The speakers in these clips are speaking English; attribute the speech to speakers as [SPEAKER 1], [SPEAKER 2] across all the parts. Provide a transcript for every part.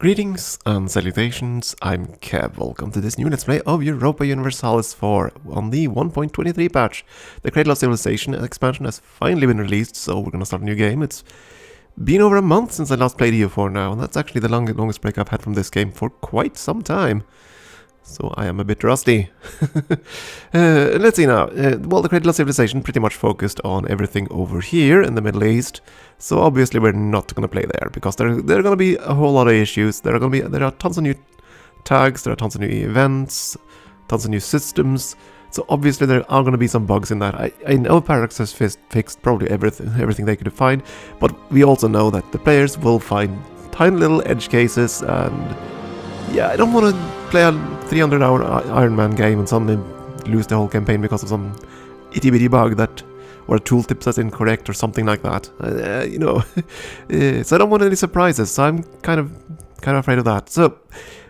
[SPEAKER 1] Greetings and salutations, I'm Kev. Welcome to this new Let's Play of Europa Universalis IV on the 1.23 patch. The Cradle of Civilization expansion has finally been released, so we're gonna start a new game. It's been over a month since I last played EU4 now, and that's actually the longest break I've had from this game for quite some time. So I am a bit rusty. Let's see now. Well, the Cradle of Civilization pretty much focused on everything over here in the Middle East. So obviously we're not going to play there because there are going to be a whole lot of issues. There are tons of new tags, there are tons of new events, tons of new systems. So obviously there are going to be some bugs in that. I know Paradox has fixed probably everything they could find, but we also know that the players will find tiny little edge cases, and yeah, I don't want to play a 300-hour Iron Man game and suddenly lose the whole campaign because of some itty-bitty bug that, or a tooltip that's incorrect or something like that. So I don't want any surprises. So I'm kind of afraid of that. So,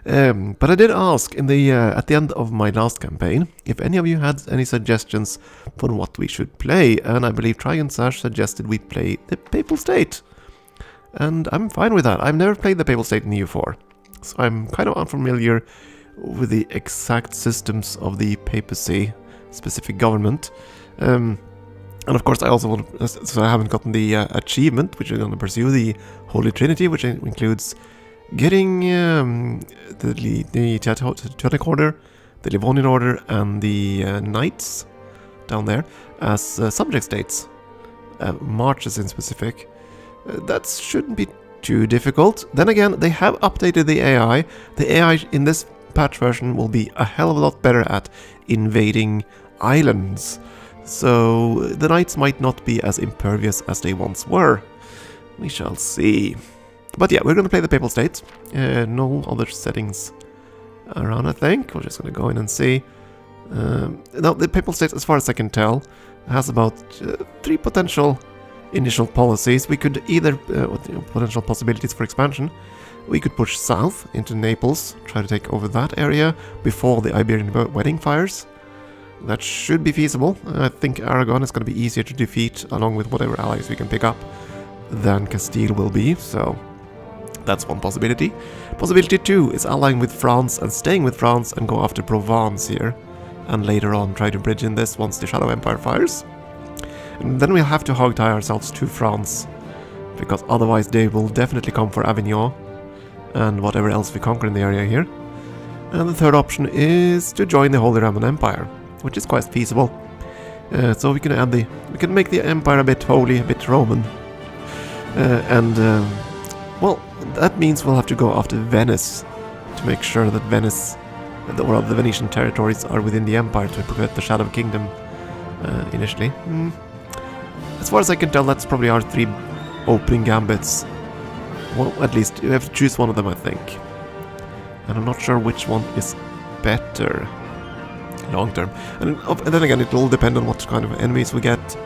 [SPEAKER 1] but I did ask in the at the end of my last campaign if any of you had any suggestions for what we should play, and I believe Try and Sash suggested we play the Papal State, and I'm fine with that. I've never played the Papal State in EU4. So I'm kind of unfamiliar with the exact systems of the papacy, specific government. And of course I also want to, so I haven't gotten the achievement, which I'm going to pursue, the Holy Trinity, which includes getting the Teutonic Order, the Livonian Order, and the Knights down there as subject states. Marches in specific. That shouldn't be too difficult. Then again, they have updated the AI. The AI in this patch version will be a hell of a lot better at invading islands. So the knights might not be as impervious as they once were. We shall see. But yeah, we're going to play the Papal States. No other settings around, I think. We're just going to go in and see. Now, the Papal States, as far as I can tell, has about 3 potential initial policies. We could either, potential possibilities for expansion. We could push south into Naples, try to take over that area before the Iberian wedding fires. That should be feasible. I think Aragon is going to be easier to defeat, along with whatever allies we can pick up, than Castile will be, so that's one possibility. Possibility 2 is allying with France and staying with France and go after Provence here, and later on try to bridge in this once the Shadow Empire fires. And then we'll have to hog tie ourselves to France, because otherwise they will definitely come for Avignon and whatever else we conquer in the area here. And the third option is to join the Holy Roman Empire, which is quite feasible. So we can make the empire a bit holy, a bit Roman, well, that means we'll have to go after Venice to make sure that Venice, or the Venetian territories, are within the empire to prevent the Shadow Kingdom initially. As far as I can tell, that's probably our 3 opening gambits. Well, at least you have to choose one of them, I think. And I'm not sure which one is better long term. And then again, it will depend on what kind of enemies we get.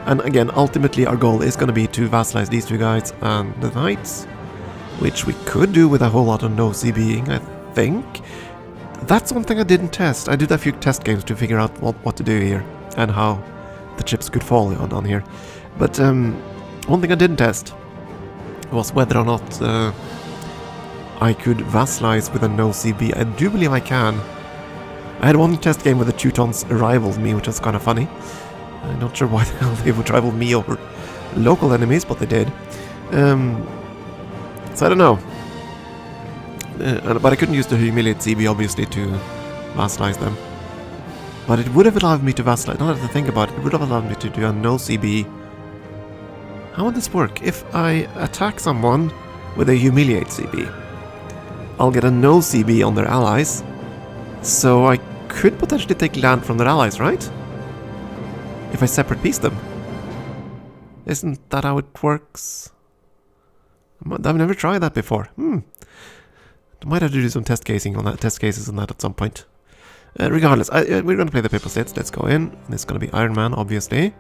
[SPEAKER 1] And again, ultimately our goal is going to be to vassalize these 2 guys and the knights, which we could do with a whole lot of no CBing, I think. That's one thing I didn't test. I did a few test games to figure out what to do here and how the chips could fall on here. But one thing I didn't test was whether or not I could vassalize with a no CB. I do believe I can. I had one test game where the Teutons rivaled me, which was kind of funny. I'm not sure why the hell they would rival me over local enemies, but they did. So I don't know. But I couldn't use the Humiliate CB, obviously, to vassalize them. But it would have allowed me to vassalize. Now that I think about it, it would have allowed me to do a no CB. How would this work? If I attack someone with a Humiliate CB, I'll get a no CB on their allies. So I could potentially take land from their allies, right? If I separate piece them. Isn't that how it works? I've never tried that before. I might have to do some test cases on that at some point. Regardless, we're going to play the Papal States. Let's go in. It's going to be Iron Man, obviously.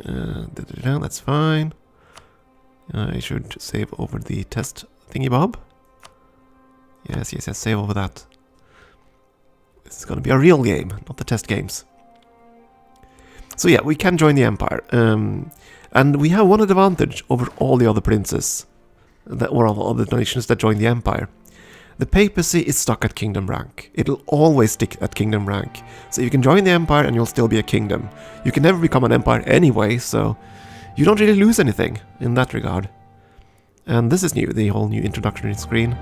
[SPEAKER 1] That's fine. I should save over the test thingy bob. Yes, save over that. This is going to be a real game, not the test games. So yeah, we can join the Empire. And we have one advantage over all the other princes. or all the nations that join the empire. The papacy is stuck at kingdom rank. It'll always stick at kingdom rank. So you can join the empire and you'll still be a kingdom. You can never become an empire anyway, so you don't really lose anything in that regard. And this is new, the whole new introductory screen.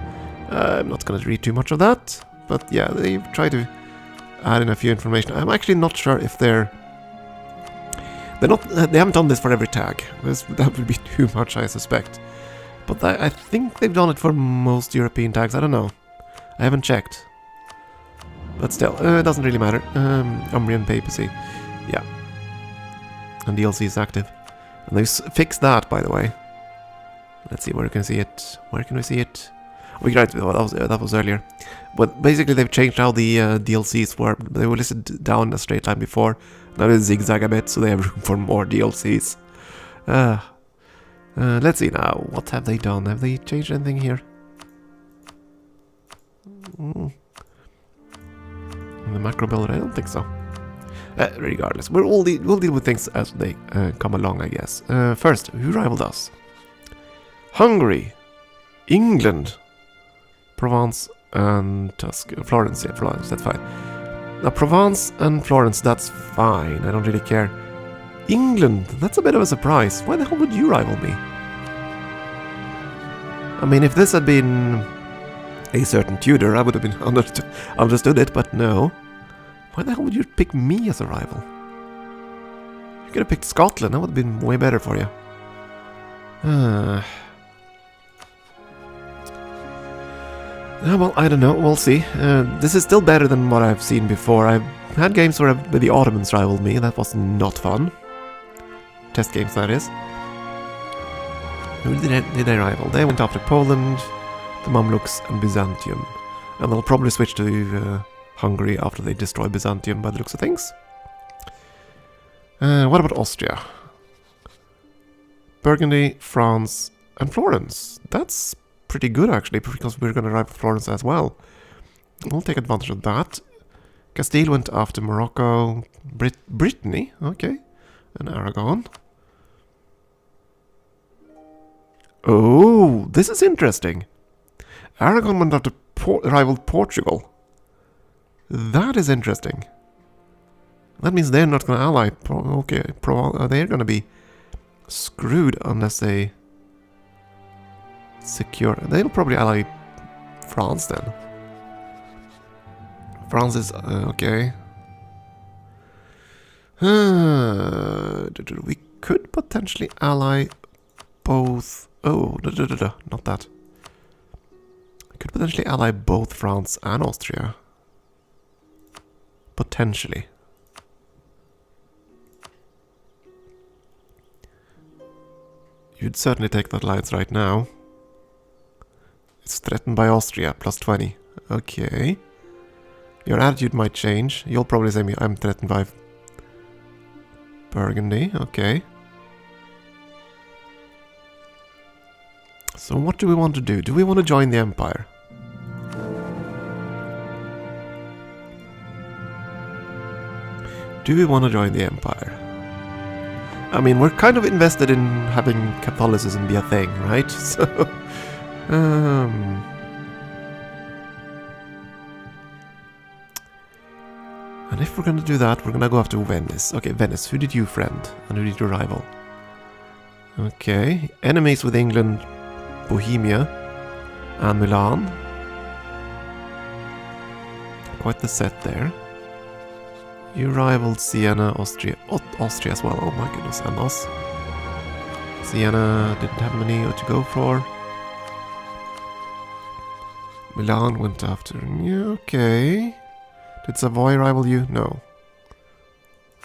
[SPEAKER 1] I'm not going to read too much of that, but yeah, they've tried to add in a few information. I'm actually not sure if they haven't done this for every tag. That would be too much, I suspect. But I think they've done it for most European tags. I don't know. I haven't checked. But still, it doesn't really matter. Umbrian papacy. Yeah. And DLC is active. And they've fixed that, by the way. Let's see where you can see it. Where can we see it? We tried. That was earlier. But basically, they've changed how the DLCs were. They were listed down a straight line before. Now they zigzag a bit, so they have room for more DLCs. Let's see now. What have they done? Have they changed anything here? The macro builder? I don't think so. Regardless, we'll deal with things as they come along, I guess. First, who rivaled us? Hungary, England, Provence, and Florence. Yeah, Florence, that's fine. Now, Provence and Florence, that's fine. I don't really care. England, that's a bit of a surprise. Why the hell would you rival me? I mean, if this had been a certain Tudor, I would have been understood it, but no. Why the hell would you pick me as a rival? You could have picked Scotland, that would have been way better for you. Well, I don't know, we'll see. This is still better than what I've seen before. I've had games where the Ottomans rivaled me, that was not fun. Test games, that is. Who did they rival? They went after Poland, the Mamluks, and Byzantium. And they'll probably switch to Hungary after they destroy Byzantium by the looks of things. What about Austria? Burgundy, France, and Florence. That's pretty good, actually, because we're going to rival Florence as well. We'll take advantage of that. Castile went after Morocco. Brittany, okay. And Aragon. Oh, this is interesting. Aragon went after rivaled Portugal. That is interesting. That means they're not going to ally. They're going to be screwed unless they secure. They'll probably ally France then. France is okay. We could potentially ally both. Oh, not that. We could potentially ally both France and Austria. Potentially. You'd certainly take that alliance right now. It's threatened by Austria, plus 20. Okay. Your attitude might change. You'll probably say I'm threatened by Burgundy. Okay. So what do we want to do? Do we want to join the Empire? Do we want to join the Empire? I mean, we're kind of invested in having Catholicism be a thing, right? So, and if we're going to do that, we're going to go after Venice. Okay, Venice, who did you friend? And who did you rival? Okay, enemies with England, Bohemia, and Milan. Quite the set there. You rivaled Siena, Austria as well. Oh my goodness, and us. Siena didn't have many to go for. Milan went after. Yeah, okay. Did Savoy rival you? No.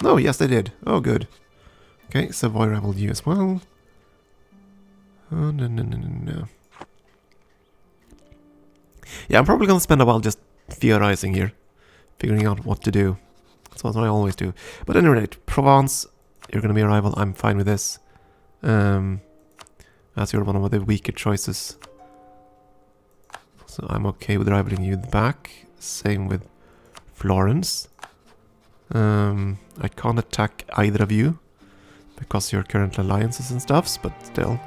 [SPEAKER 1] No, yes they did. Oh, good. Okay, Savoy rivaled you as well. Oh, no. Yeah, I'm probably gonna spend a while just theorizing here. Figuring out what to do. That's what I always do. But at any rate, Provence, you're going to be a rival. I'm fine with this. As you're one of the weaker choices. So I'm okay with rivaling you back. Same with Florence. I can't attack either of you. Because you're current alliances and stuffs, but still.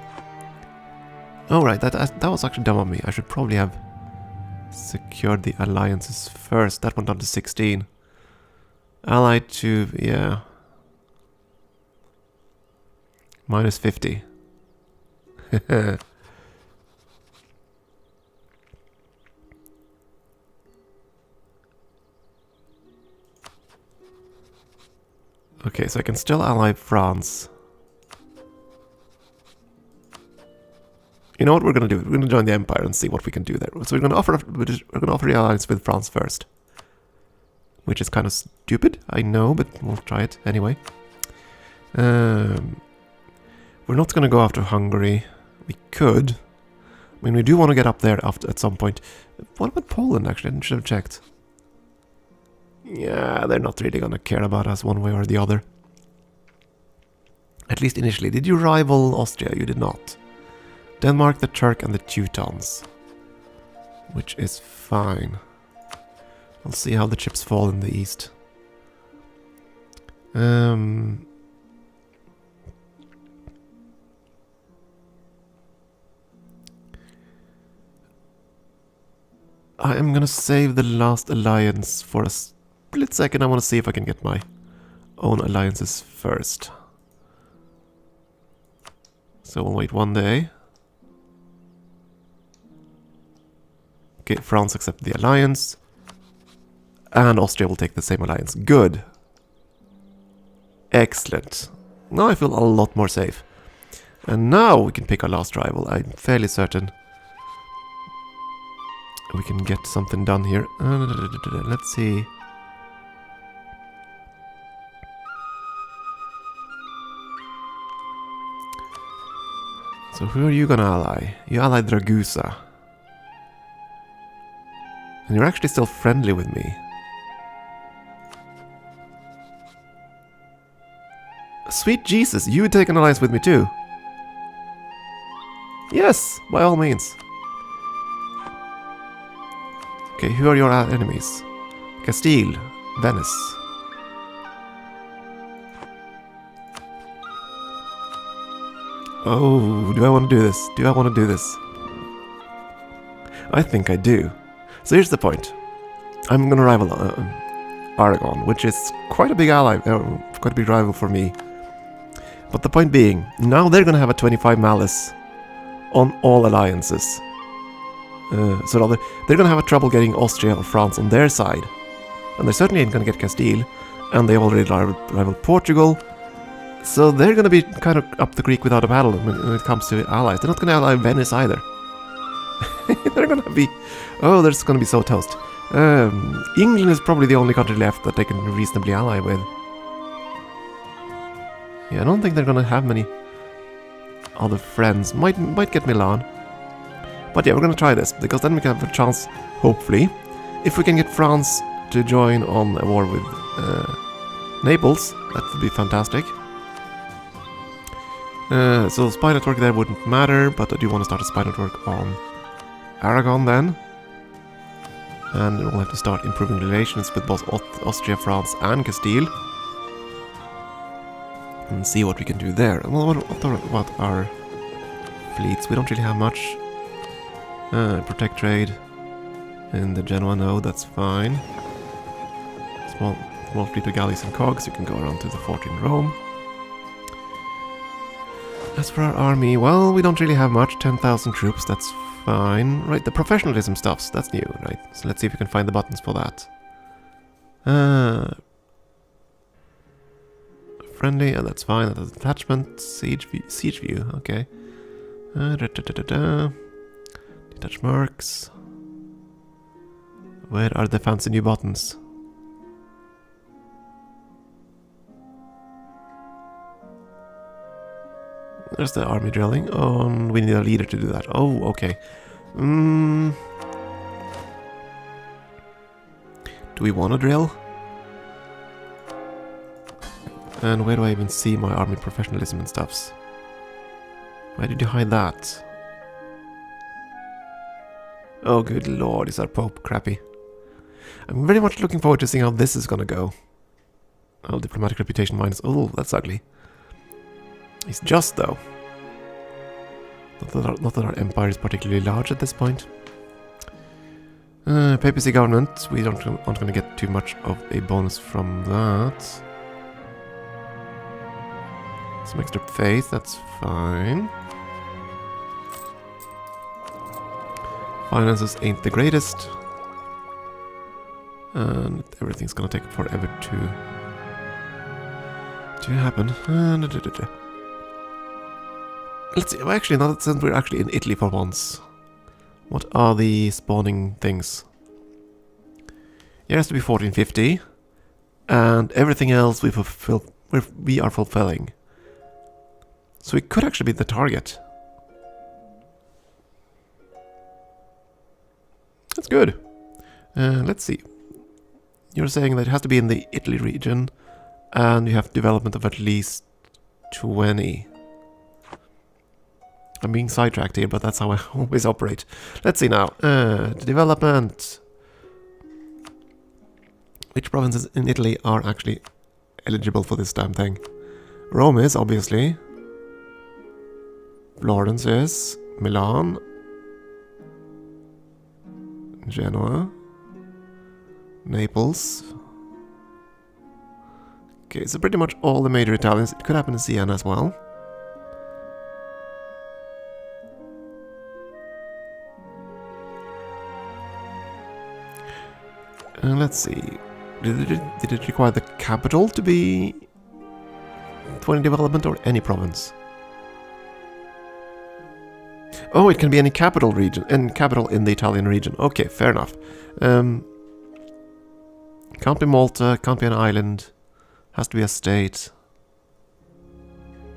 [SPEAKER 1] Oh right, that was actually dumb of me. I should probably have secured the alliances first. That went down to 16. Allied to, yeah. Minus 50. Okay, so I can still ally France. You know what we're gonna do? We're gonna join the Empire and see what we can do there. So we're gonna offer the alliance with France first, which is kind of stupid, I know, but we'll try it anyway. We're not gonna go after Hungary. We could. I mean, we do want to get up there at some point. What about Poland? Actually, I should have checked. Yeah, they're not really gonna care about us one way or the other. At least initially. Did you rival Austria? You did not. Denmark, the Turk, and the Teutons. Which is fine. We'll see how the chips fall in the east. I am gonna save the last alliance for a split second. I want to see if I can get my own alliances first. So we'll wait one day. Okay, France accepted the alliance. And Austria will take the same alliance. Good. Excellent. Now I feel a lot more safe. And now we can pick our last rival. I'm fairly certain we can get something done here. Let's see. So who are you gonna ally? You allied Ragusa. And you're actually still friendly with me. Sweet Jesus, you would take an alliance with me too. Yes, by all means. Okay, who are your enemies? Castile, Venice. Oh, do I want to do this? Do I want to do this? I think I do. So here's the point. I'm gonna rival Aragon, which is quite a big ally, quite a big rival for me. But the point being, now they're gonna have a 25 malice on all alliances. So they're gonna have a trouble getting Austria or France on their side. And they certainly ain't gonna get Castile, and they already rivaled Portugal. So they're gonna be kind of up the creek without a paddle when it comes to allies. They're not gonna ally Venice either. They're gonna be... Oh, they're just gonna be so toast. England is probably the only country left that they can reasonably ally with. Yeah, I don't think they're gonna have many other friends. Might get Milan. But yeah, we're gonna try this, because then we can have a chance, hopefully, if we can get France to join on a war with Naples. That would be fantastic. So spy network there wouldn't matter, but I do want to start a spy network on Aragon then. And we'll have to start improving relations with both Austria, France and Castile. And see what we can do there. Well, what about our fleets? We don't really have much. Protect trade in the Genoa node, that's fine. Small fleet of galleys and cogs, you can go around to the fort in Rome. As for our army, well, we don't really have much. 10,000 troops, that's fine. Right, the professionalism stuffs, that's new, right? So let's see if we can find the buttons for that. Friendly, and that's fine. That's attachment, siege view, okay. Detach marks. Where are the fancy new buttons? There's the army drilling. Oh, we need a leader to do that. Oh, okay. Do we want to drill? And where do I even see my army professionalism and stuffs? Why did you hide that? Oh, good lord, is our Pope crappy? I'm very much looking forward to seeing how this is gonna go. Oh, diplomatic reputation minus... Oh, that's ugly. He's just, though. Not that our empire is particularly large at this point. Papacy government, we aren't going to get too much of a bonus from that. Some extra faith, that's fine. Finances ain't the greatest. And everything's gonna take forever to happen. Let's see, well, actually, not since we're actually in Italy for once. What are the spawning things? It has to be 1450. And everything else we are fulfilling. So we could actually be the target. That's good. Let's see. You're saying that it has to be in the Italy region, and you have development of at least 20. I'm being sidetracked here, but that's how I always operate. Let's see now. Development. Which provinces in Italy are actually eligible for this damn thing? Rome is, obviously. Florence is. Milan. Genoa. Naples. Okay, so pretty much all the major Italians. It could happen in Siena as well. Let's see. Did it require the capital to be 20 development or any province? Oh, it can be any capital region and capital in the Italian region. Okay, fair enough. Can't be Malta, can't be an island. Has to be a state.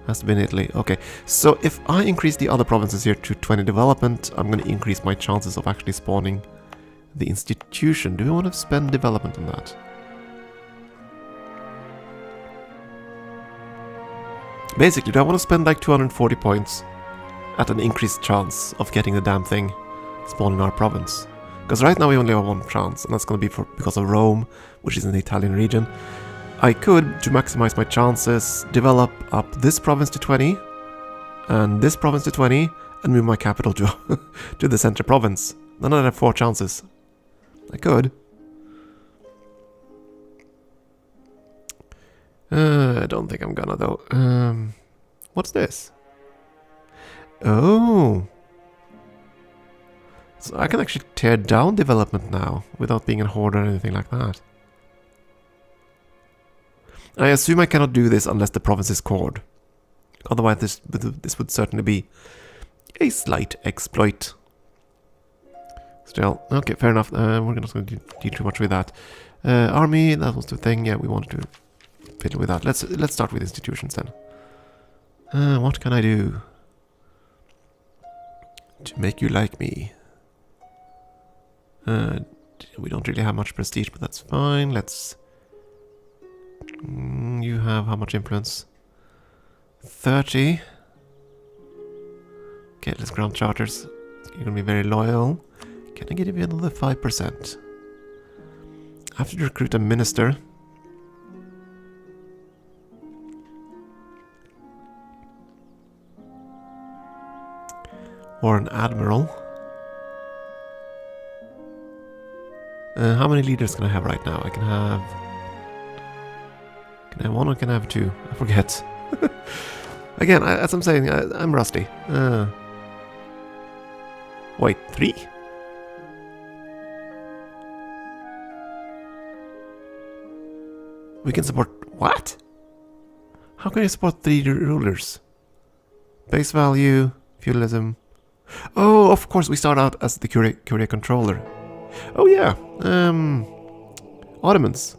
[SPEAKER 1] Has to be in Italy. Okay, so if I increase the other provinces here to 20 development, I'm going to increase my chances of actually spawning the institution. Do we want to spend development on that? Basically, do I want to spend like 240 points at an increased chance of getting the damn thing spawned in our province? Because right now we only have one chance, and that's going to be because of Rome, which is in the Italian region. I could, to maximize my chances, develop up this province to 20, and this province to 20, and move my capital to, to the center province. Then I'd have 4 chances. I could. I don't think I'm gonna, though. What's this? Oh. So I can actually tear down development now, without being a horde or anything like that. I assume I cannot do this unless the province is cored. Otherwise this would certainly be a slight exploit. Still, okay, fair enough. We're not going to deal too much with that. Army, that was the thing. Yeah, we wanted to fiddle with that. Let's start with institutions then. What can I do to make you like me? We don't really have much prestige, but that's fine. Let's... you have how much influence? 30. Okay, let's grant charters. You're gonna be very loyal. Can I give you another 5%? I have to recruit a minister. Or an admiral. How many leaders can I have right now? I can have... Can I have 1 or can I have 2? I forget. Again, as I'm saying, I'm rusty. Wait, 3? We can support... What? How can you support 3 rulers? Base value, feudalism... Oh, of course, we start out as the Curia controller. Oh yeah, Ottomans.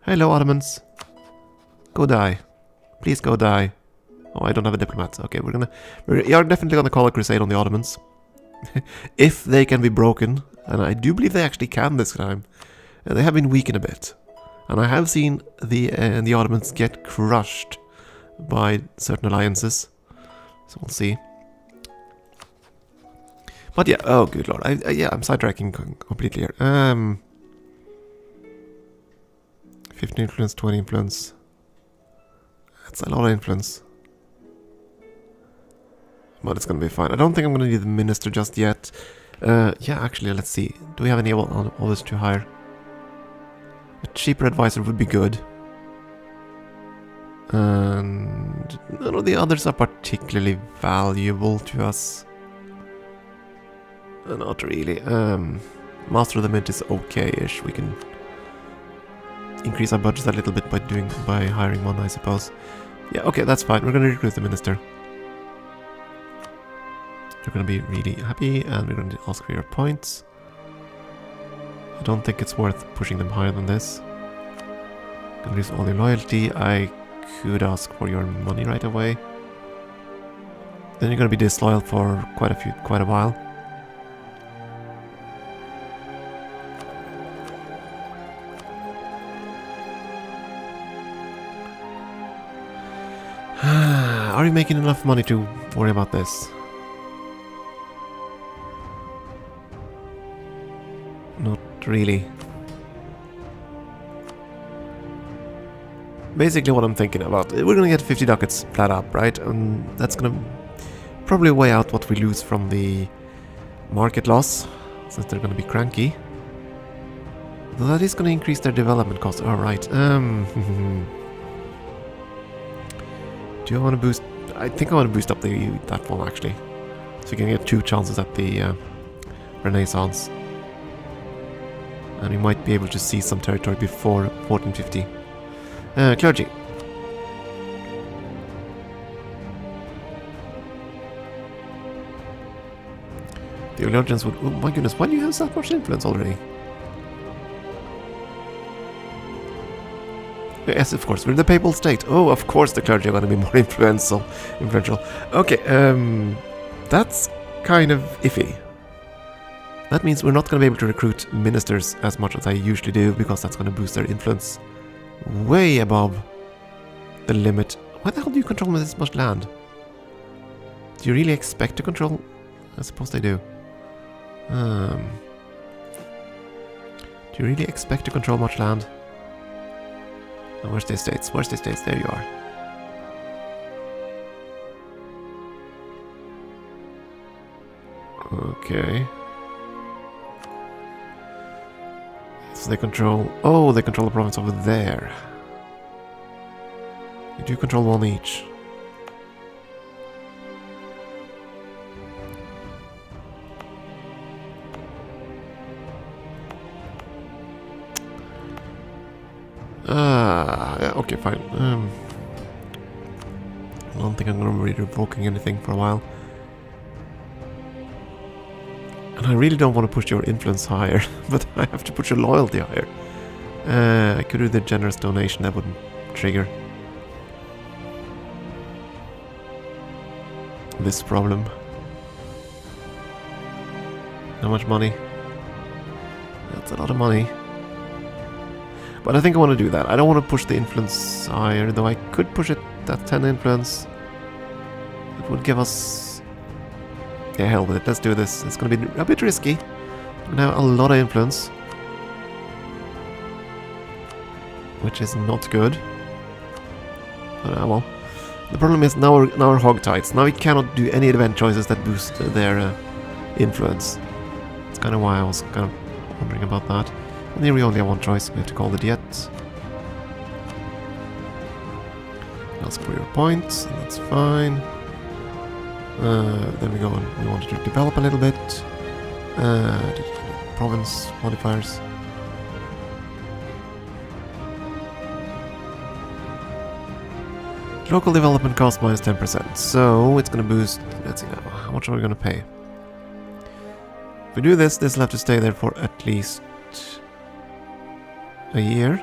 [SPEAKER 1] Hello, Ottomans. Go die. Please go die. Oh, I don't have a diplomat. Okay, we are definitely gonna call a crusade on the Ottomans. If they can be broken, and I do believe they actually can this time. They have been weakened a bit. And I have seen the Ottomans get crushed by certain alliances. So we'll see. But yeah, oh good lord, yeah, I'm sidetracking completely here. 15 influence, 20 influence. That's a lot of influence. But it's gonna be fine. I don't think I'm gonna need the minister just yet. Yeah, actually, let's see. Do we have any others to hire? A cheaper advisor would be good. And none of the others are particularly valuable to us. Not really. Master of the Mint is okay-ish. We can increase our budget a little bit by hiring one, I suppose. Yeah, okay, that's fine. We're gonna recruit the minister. You're gonna be really happy, and we're gonna ask for your points. I don't think it's worth pushing them higher than this. Gonna lose all your loyalty. I could ask for your money right away. Then you're gonna be disloyal for quite a while. Are you making enough money to worry about this? Not really. Basically what I'm thinking about, we're gonna get 50 ducats flat up, right? And that's gonna probably weigh out what we lose from the market loss, since they're gonna be cranky. Though that is gonna increase their development cost. Alright, do I want to boost? I think I want to boost up that one actually. So we can get 2 chances at the Renaissance. And we might be able to see some territory before 1450. Clergy. Theologians would... Oh my goodness, why do you have that much influence already? Yes, of course, we're the Papal State. Oh, of course the clergy are going to be more influential. Okay, that's kind of iffy. That means we're not going to be able to recruit ministers as much as I usually do, because that's going to boost their influence way above the limit. Why the hell do you control this much land? Do you really expect to control? I suppose they do. Do you really expect to control much land? Oh, where's the estates? Where's the estates? There you are. Okay. So they control... Oh, they control the province over there. You do control one each. Yeah, okay, fine. I don't think I'm going to be revoking anything for a while. And I really don't want to push your influence higher, but I have to push your loyalty higher. I could do the generous donation, that wouldn't trigger this problem. How much money? That's a lot of money. But I think I want to do that. I don't want to push the influence higher, though I could push it at 10 influence. It would give us... Yeah, hell with it. Let's do this. It's going to be a bit risky. We're going to have a lot of influence. Which is not good. But well. The problem is now we're hogtights. Now we cannot do any event choices that boost their influence. That's kind of why I was kind of wondering about that. And here we only have one choice. We have to call the Diet. Ask for your points, and that's fine. Then we go and we wanted to develop a little bit. Province modifiers. Local development cost minus 10%. So it's going to boost. Let's see now. How much are we going to pay? If we do this, this will have to stay there for at least a year.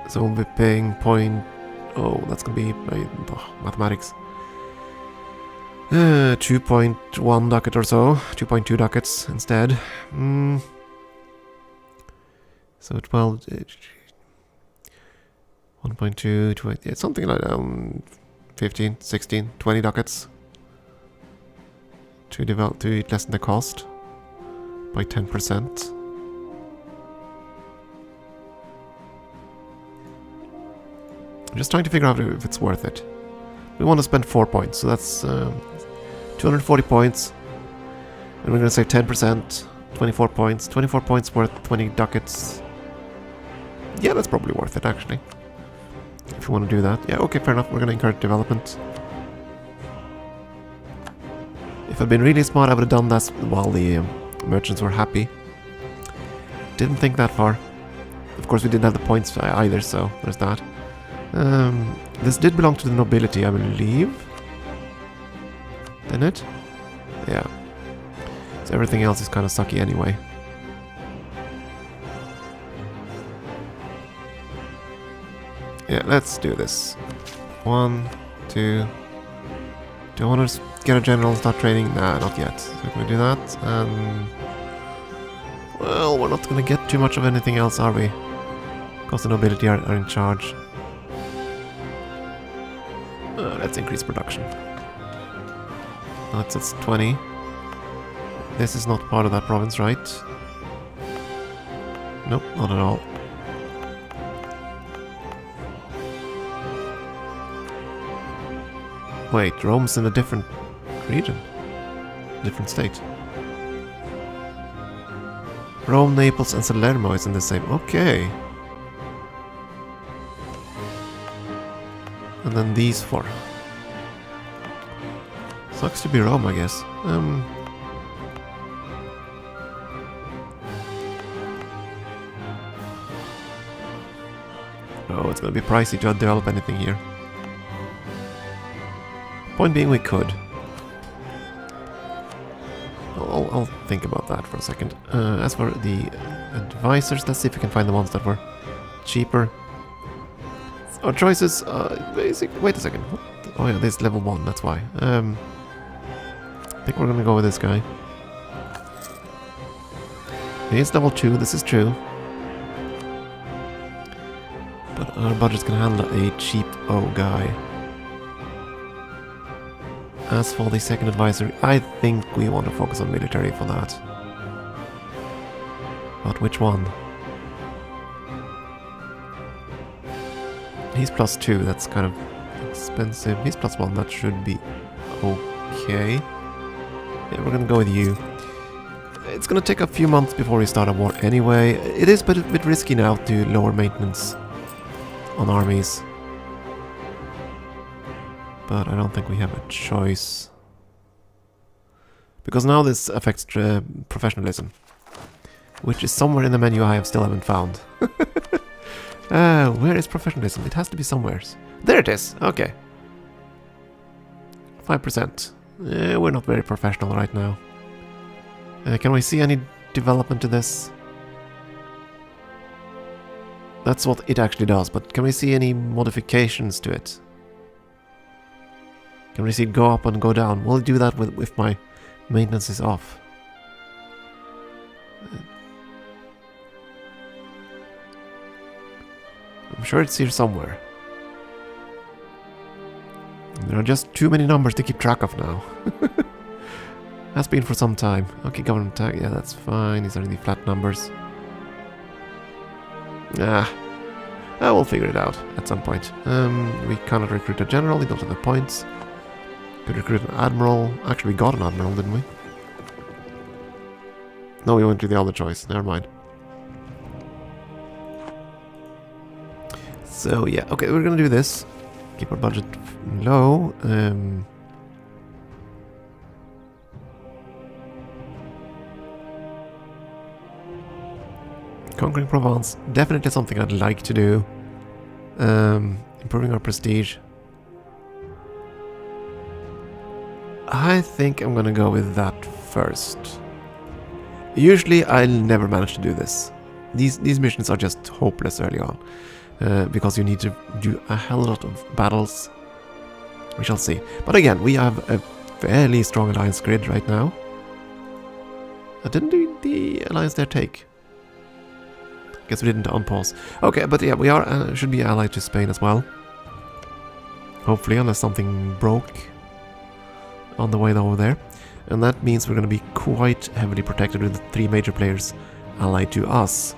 [SPEAKER 1] So we'll be paying Oh, that's gonna be mathematics. 2.1 ducat or so. 2.2 ducats instead. So 12... 1.2, yeah, something like 15, 16, 20 ducats. To lessen the cost by 10%. I'm just trying to figure out if it's worth it. We want to spend 4 points, so that's 240 points. And we're going to save 10%, 24 points. 24 points worth 20 ducats. Yeah, that's probably worth it, actually. If you want to do that. Yeah, okay, fair enough. We're going to encourage development. If I'd been really smart, I would have done that while the merchants were happy. Didn't think that far. Of course, we didn't have the points either, so there's that. This did belong to the nobility, I believe. Didn't it? Yeah. So everything else is kind of sucky anyway. Yeah, let's do this. 1, 2... Do I want to get a general and start trading? Nah, not yet. So can we do that? Well, we're not going to get too much of anything else, are we? Because the nobility are in charge. Let's increase production. That's 20. This is not part of that province, right? Nope, not at all. Wait, Rome's in a different region? Different state. Rome, Naples and Salerno is in the same... Okay. And then these 4. Sucks to be Rome, I guess. Oh, it's gonna be pricey to develop anything here. Point being, we could. I'll think about that for a second. As for the advisors, let's see if we can find the ones that were cheaper. Our choices are basic. Wait a second. What? Oh yeah, this is level 1, that's why. I think we're gonna go with this guy. He's level 2, this is true. But our budget's gonna handle a cheap guy. As for the second advisor, I think we want to focus on military for that. But which one? He's +2, that's kind of expensive. He's +1, that should be okay. Yeah, we're gonna go with you. It's gonna take a few months before we start a war anyway. It is a bit risky now to lower maintenance on armies. But I don't think we have a choice. Because now this affects professionalism. Which is somewhere in the menu I still haven't found. Where is professionalism? It has to be somewhere. There it is! Okay. 5%. We're not very professional right now. Can we see any development to this? That's what it actually does, but can we see any modifications to it? Can we see it go up and go down? We'll do that if my maintenance is off. I'm sure it's here somewhere. There are just too many numbers to keep track of now. Has been for some time. Okay, government tag, yeah, that's fine. These are the flat numbers. We'll figure it out at some point. We cannot recruit a general, we don't have the points. Could recruit an admiral. Actually, we got an admiral, didn't we? No, we went to the other choice. Never mind. So, yeah. Okay, we're gonna do this. Keep our budget low. Conquering Provence. Definitely something I'd like to do. Improving our prestige. I think I'm gonna go with that first. Usually I'll never manage to do this. These missions are just hopeless early on. Because you need to do a hell of a lot of battles. We shall see. But again, we have a fairly strong alliance grid right now. Didn't the alliance there take? Guess we didn't unpause. Okay, but yeah, we are should be allied to Spain as well. Hopefully, unless something broke on the way over there. And that means we're going to be quite heavily protected with the 3 major players allied to us.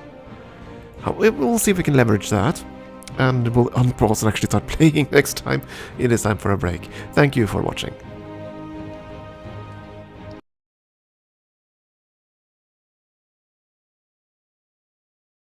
[SPEAKER 1] We'll see if we can leverage that. and we'll unpause and actually start playing next time. It is time for a break. Thank you for watching.